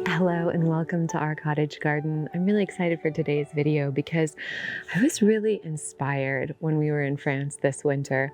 Hello and welcome to our cottage garden. I'm really excited for today's video because I was really inspired when we were in France this winter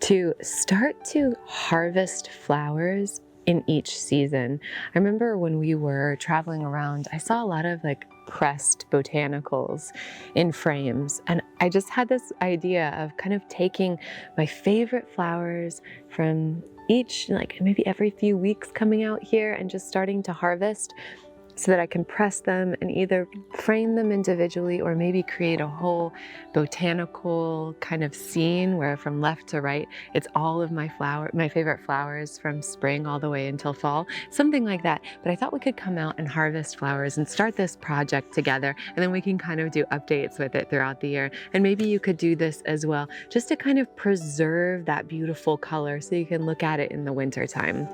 to start to harvest flowers in each season. I remember when we were traveling around, I saw a lot of pressed botanicals in frames, and I just had this idea of kind of taking my favorite flowers from each, maybe every few weeks coming out here and just starting to harvest so that I can press them and either frame them individually or maybe create a whole botanical kind of scene where from left to right, it's all of my favorite flowers from spring all the way until fall, something like that. But I thought we could come out and harvest flowers and start this project together, and then we can kind of do updates with it throughout the year. And maybe you could do this as well, just to kind of preserve that beautiful color so you can look at it in the winter time.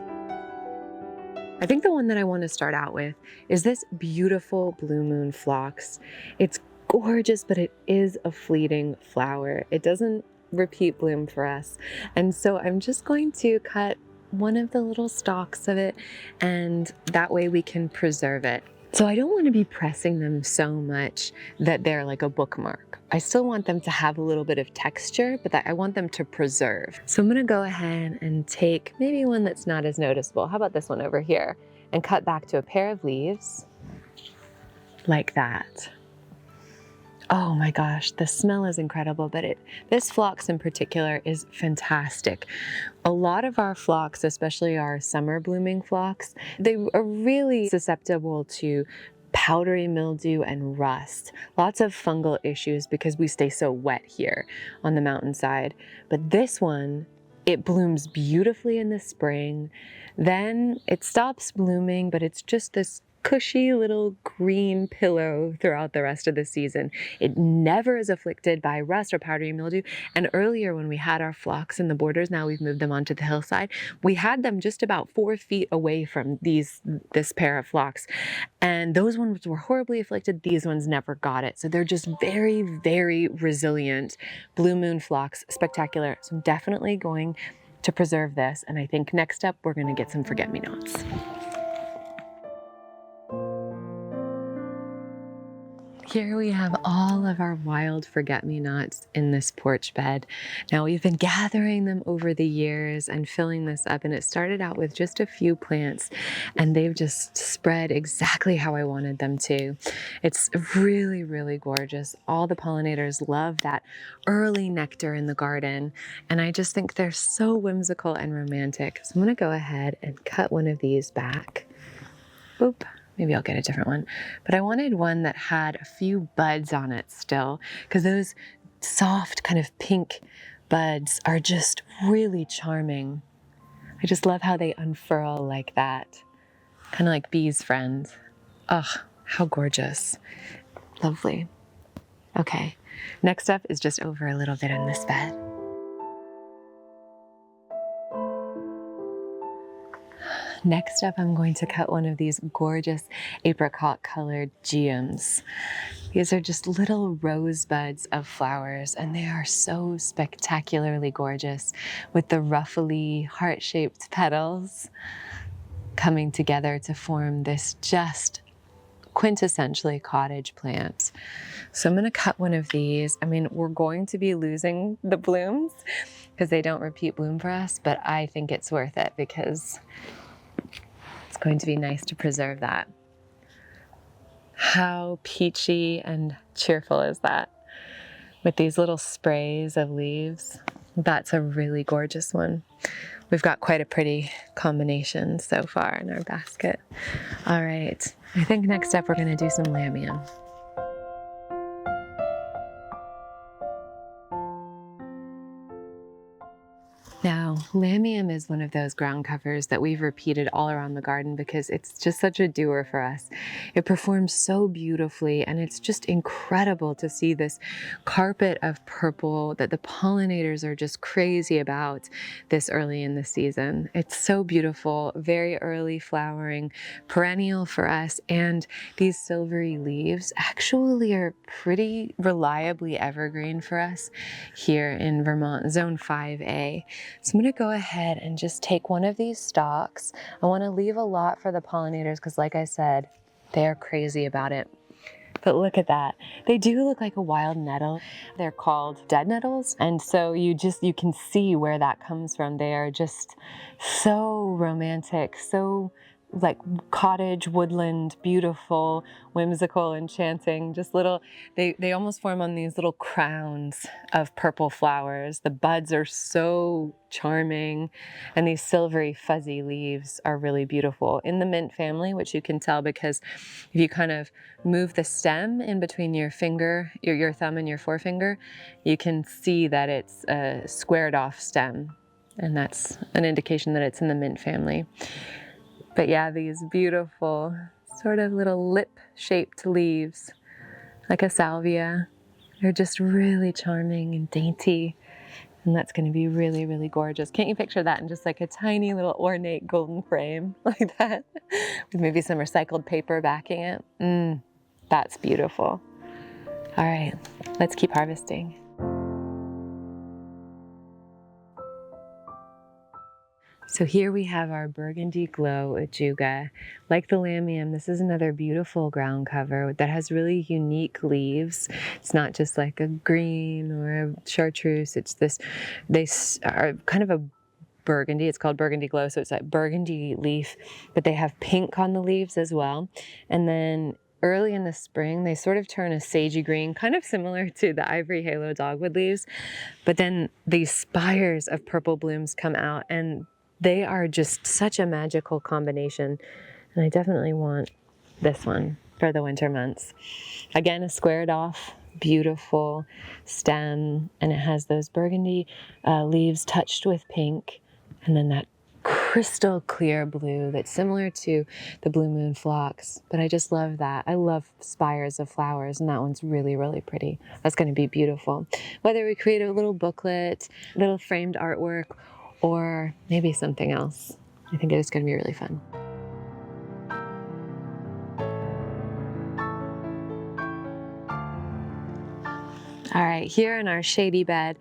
I think the one that I want to start out with is this beautiful blue moon phlox. It's gorgeous, but it is a fleeting flower. It doesn't repeat bloom for us. And so I'm just going to cut one of the little stalks of it, and that way we can preserve it. So I don't want to be pressing them so much that they're like a bookmark. I still want them to have a little bit of texture, but I want them to preserve. So I'm going to go ahead and take maybe one that's not as noticeable. How about this one over here? And cut back to a pair of leaves like that. Oh my gosh, the smell is incredible, but this phlox in particular is fantastic. A lot of our phlox, especially our summer blooming phlox, they are really susceptible to powdery mildew and rust. Lots of fungal issues because we stay so wet here on the mountainside. But this one, it blooms beautifully in the spring. Then it stops blooming, but it's just this cushy little green pillow throughout the rest of the season. It never is afflicted by rust or powdery mildew. And earlier when we had our phlox in the borders, now we've moved them onto the hillside, we had them just about 4 feet away from this pair of phlox. And those ones were horribly afflicted. These ones never got it. So they're just very, very resilient. Blue moon phlox, spectacular. So I'm definitely going to preserve this. And I think next up, we're going to get some forget-me-nots. Here we have all of our wild forget-me-nots in this porch bed. Now we've been gathering them over the years and filling this up, and it started out with just a few plants and they've just spread exactly how I wanted them to. It's really, really gorgeous. All the pollinators love that early nectar in the garden, and I just think they're so whimsical and romantic. So I'm gonna go ahead and cut one of these back. Boop. Maybe I'll get a different one, but I wanted one that had a few buds on it still, because those soft kind of pink buds are just really charming. I just love how they unfurl like that, kind of like bees' friends. Ugh, how gorgeous. Lovely. Okay, next up is just over a little bit in this bed. Next up, I'm going to cut one of these gorgeous apricot colored geums. These are just little rosebuds of flowers, and they are so spectacularly gorgeous with the ruffly heart-shaped petals coming together to form this just quintessentially cottage plant. So I'm going to cut one of these. I mean, we're going to be losing the blooms because they don't repeat bloom for us, but I think it's worth it because it's going to be nice to preserve that. How peachy and cheerful is that? With these little sprays of leaves. That's a really gorgeous one. We've got quite a pretty combination so far in our basket. All right, I think next up we're going to do some Lamium. Now, Lamium is one of those ground covers that we've repeated all around the garden because it's just such a doer for us. It performs so beautifully, and it's just incredible to see this carpet of purple that the pollinators are just crazy about this early in the season. It's so beautiful, very early flowering, perennial for us, and these silvery leaves actually are pretty reliably evergreen for us here in Vermont, Zone 5A. So I'm gonna go ahead and just take one of these stalks. I wanna leave a lot for the pollinators because like I said, they're crazy about it. But look at that. They do look like a wild nettle. They're called dead nettles. And so you can see where that comes from. They are just so romantic, so like cottage, woodland, beautiful, whimsical, enchanting, just little, they almost form on these little crowns of purple flowers. The buds are so charming, and these silvery fuzzy leaves are really beautiful in the mint family, which you can tell because if you kind of move the stem in between your finger, your thumb and your forefinger, you can see that it's a squared off stem, and that's an indication that it's in the mint family. But yeah, these beautiful sort of little lip-shaped leaves, like a salvia. They're just really charming and dainty. And that's going to be really, really gorgeous. Can't you picture that in just like a tiny little ornate golden frame like that? With maybe some recycled paper backing it. That's beautiful. All right, let's keep harvesting. So here we have our Burgundy Glow ajuga. Like the Lamium, this is another beautiful ground cover that has really unique leaves. It's not just like a green or a chartreuse. It's this, they are kind of a burgundy. It's called Burgundy Glow, so it's like burgundy leaf, but they have pink on the leaves as well. And then early in the spring, they sort of turn a sagey green, kind of similar to the ivory halo dogwood leaves. But then these spires of purple blooms come out, and they are just such a magical combination. And I definitely want this one for the winter months. Again, a squared off, beautiful stem, and it has those burgundy leaves touched with pink, and then that crystal clear blue that's similar to the blue moon phlox. But I just love that. I love spires of flowers, and that one's really, really pretty. That's going to be beautiful. Whether we create a little booklet, little framed artwork, or maybe something else, I think it's going to be really fun. All right, here in our shady bed,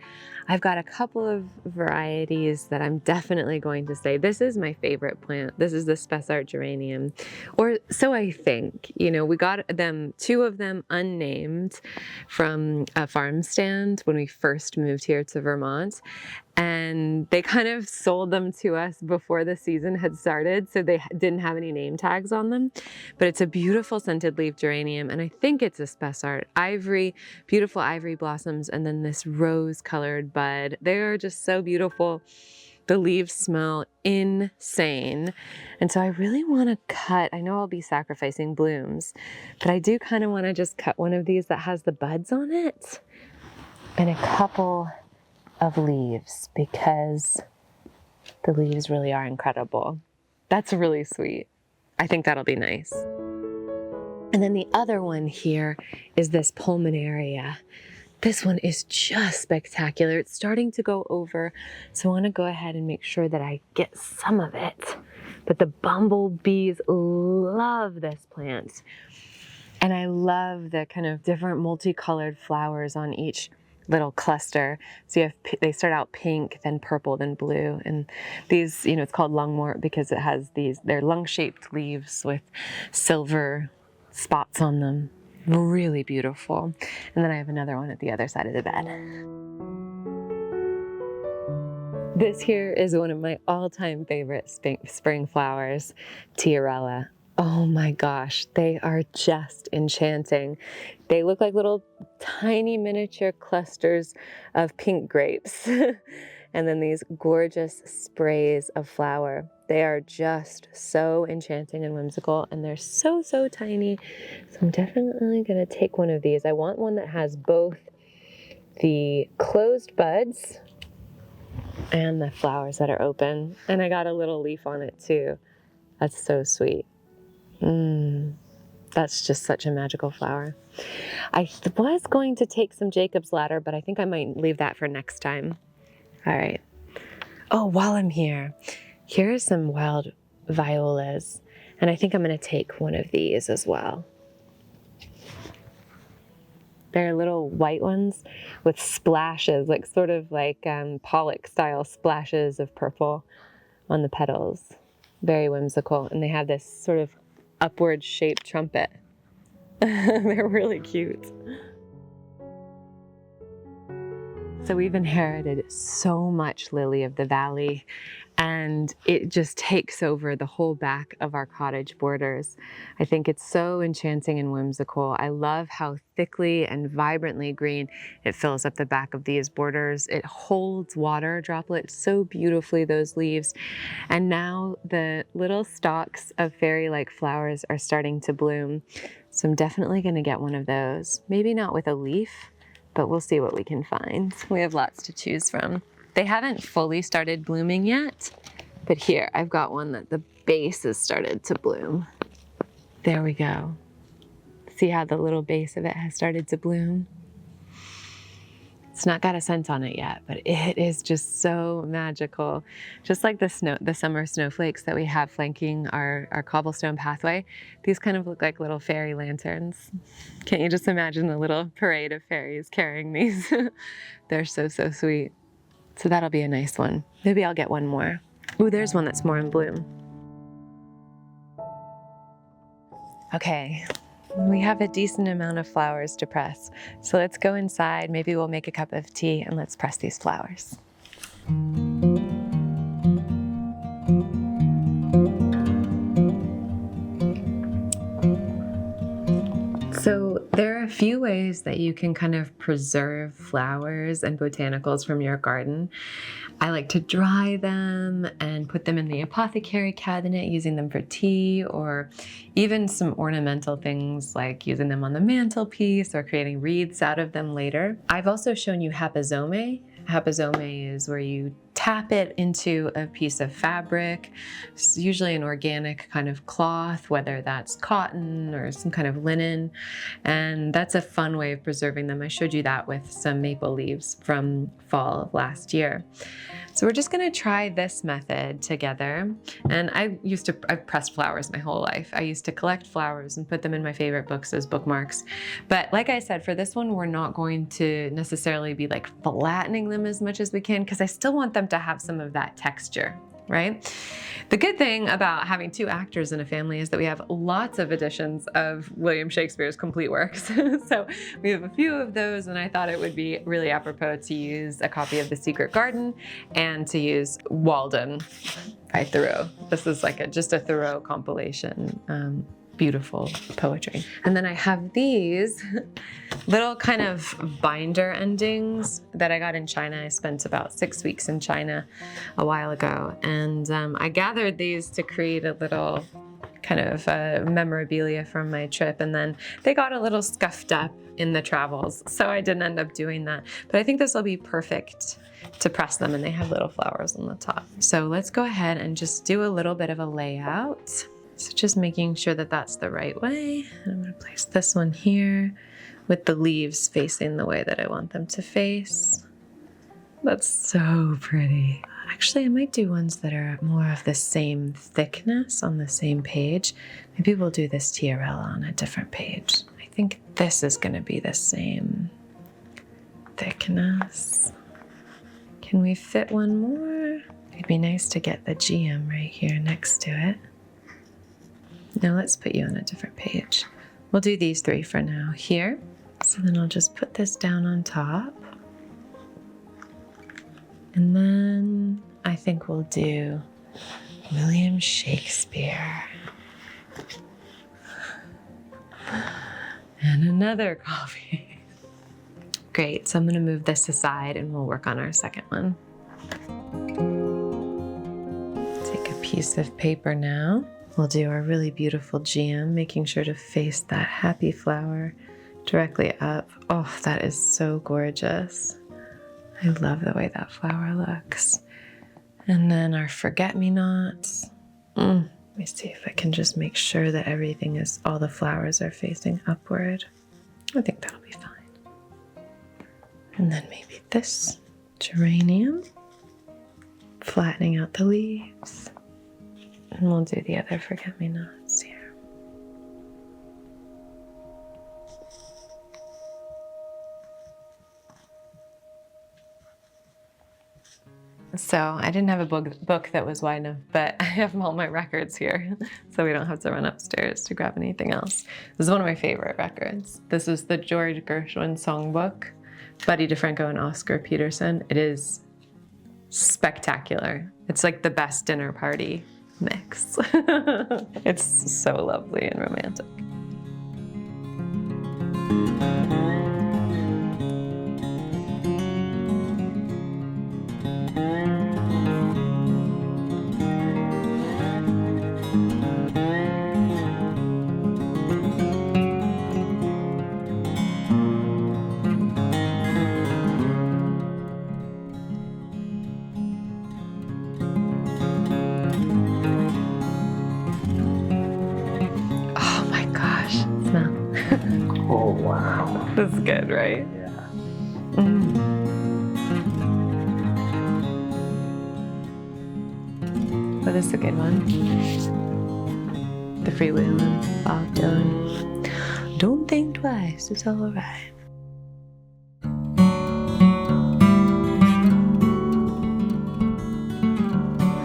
I've got a couple of varieties that I'm definitely going to say, this is my favorite plant. This is the Spessart geranium, or so I think. You know, we got them, 2 of them unnamed from a farm stand when we first moved here to Vermont. And they kind of sold them to us before the season had started, so they didn't have any name tags on them. But it's a beautiful scented leaf geranium, and I think it's a Spessart. Ivory, beautiful ivory blossoms, and then this rose-colored bud. They are just so beautiful. The leaves smell insane. And so I really want to cut, I know I'll be sacrificing blooms, but I do kind of want to just cut one of these that has the buds on it, and a couple of leaves, because the leaves really are incredible. That's really sweet. I think that'll be nice. And then the other one here is this pulmonaria. This one is just spectacular. It's starting to go over, so I want to go ahead and make sure that I get some of it. But the bumblebees love this plant. And I love the kind of different multicolored flowers on each little cluster. So you have, they start out pink, then purple, then blue. And these, you know, it's called lungwort because it has these, they're lung-shaped leaves with silver spots on them. Really beautiful. And then I have another one at the other side of the bed. This here is one of my all-time favorite spring flowers, Tiarella. Oh my gosh, they are just enchanting. They look like little tiny miniature clusters of pink grapes. And then these gorgeous sprays of flower. They are just so enchanting and whimsical, and they're so, so tiny. So I'm definitely gonna take one of these. I want one that has both the closed buds and the flowers that are open. And I got a little leaf on it too. That's so sweet. That's just such a magical flower. I was going to take some Jacob's Ladder, but I think I might leave that for next time. All right. Oh, while I'm here, here are some wild violas, and I think I'm going to take one of these as well. They're little white ones with splashes, like sort of like Pollock style splashes of purple on the petals. Very whimsical. And they have this sort of upward shaped trumpet. They're really cute. So we've inherited so much lily of the valley, and it just takes over the whole back of our cottage borders. I think it's so enchanting and whimsical. I love how thickly and vibrantly green it fills up the back of these borders. It holds water droplets so beautifully, those leaves. And now the little stalks of fairy-like flowers are starting to bloom. So I'm definitely going to get one of those. Maybe not with a leaf, but we'll see what we can find. We have lots to choose from. They haven't fully started blooming yet, but here, I've got one that the base has started to bloom. There we go. See how the little base of it has started to bloom? It's not got a scent on it yet, but it is just so magical. Just like the summer snowflakes that we have flanking our cobblestone pathway, these kind of look like little fairy lanterns. Can't you just imagine a little parade of fairies carrying these? They're so, so sweet. So that'll be a nice one. Maybe I'll get one more. Ooh, there's one that's more in bloom. Okay. We have a decent amount of flowers to press. So let's go inside, maybe we'll make a cup of tea and let's press these flowers. So there are a few ways that you can kind of preserve flowers and botanicals from your garden. I like to dry them and put them in the apothecary cabinet, using them for tea, or even some ornamental things like using them on the mantelpiece or creating wreaths out of them later. I've also shown you hapazome. Hapazome is where you tap it into a piece of fabric. It's usually an organic kind of cloth, whether that's cotton or some kind of linen. And that's a fun way of preserving them. I showed you that with some maple leaves from fall of last year. So we're just gonna try this method together. And I've pressed flowers my whole life. I used to collect flowers and put them in my favorite books as bookmarks. But like I said, for this one, we're not going to necessarily be like flattening them as much as we can, because I still want them to have some of that texture, right? The good thing about having two actors in a family is that we have lots of editions of William Shakespeare's complete works. So we have a few of those, and I thought it would be really apropos to use a copy of The Secret Garden and to use Walden by Thoreau. This is like just a Thoreau compilation. Beautiful poetry. And then I have these little kind of binder endings that I got in China. I spent about 6 weeks in China a while ago, and I gathered these to create a little kind of memorabilia from my trip, and then they got a little scuffed up in the travels, so I didn't end up doing that. But I think this will be perfect to press them, and they have little flowers on the top. So let's go ahead and just do a little bit of a layout. So just making sure that that's the right way. I'm going to place this one here with the leaves facing the way that I want them to face. That's so pretty. Actually, I might do ones that are more of the same thickness on the same page. Maybe we'll do this Tiarella on a different page. I think this is going to be the same thickness. Can we fit one more? It'd be nice to get the geum right here next to it. Now let's put you on a different page. We'll do these three for now here. So then I'll just put this down on top. And then I think we'll do William Shakespeare. And another copy. Great, so I'm gonna move this aside and we'll work on our second one. Take a piece of paper now. We'll do our really beautiful geum, making sure to face that happy flower directly up. Oh, that is so gorgeous. I love the way that flower looks. And then our forget-me-nots. Let me see if I can just make sure that all the flowers are facing upward. I think that'll be fine. And then maybe this geranium, flattening out the leaves. And we'll do the other forget-me-nots here. So I didn't have a book that was wide enough, but I have all my records here, so we don't have to run upstairs to grab anything else. This is one of my favorite records. This is the George Gershwin songbook, Buddy DeFranco and Oscar Peterson. It is spectacular. It's like the best dinner party mix. It's so lovely and romantic. Oh, wow. This is good, right? Yeah. Oh, this is a good one. The Freewheelin', Bob Dylan. Don't think twice, it's alright.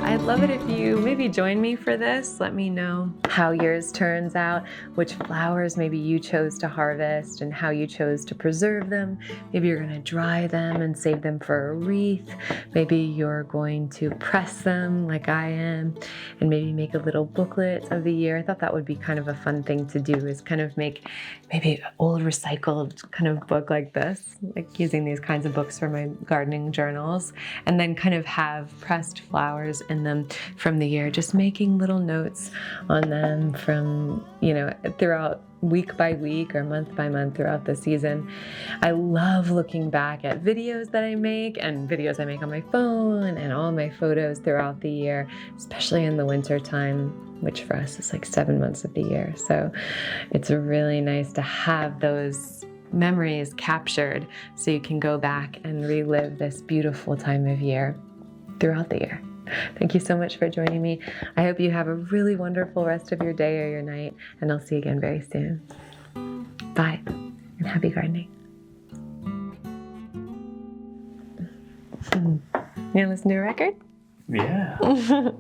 I'd love it if you maybe join me for this. Let me know how yours turns out, which flowers maybe you chose to harvest and how you chose to preserve them. Maybe you're gonna dry them and save them for a wreath. Maybe you're going to press them like I am and maybe make a little booklet of the year. I thought that would be kind of a fun thing to do, is kind of make maybe an old recycled kind of book like this, like using these kinds of books for my gardening journals, and then kind of have pressed flowers in them from the year, just making little notes on them from, you know, throughout week by week or month by month throughout the season. I love looking back at videos that I make and videos I make on my phone and all my photos throughout the year, especially in the winter time, which for us is like 7 months of the year. So it's really nice to have those memories captured so you can go back and relive this beautiful time of year throughout the year. Thank you so much for joining me. I hope you have a really wonderful rest of your day or your night, and I'll see you again very soon. Bye, and happy gardening. You want to listen to a record? Yeah.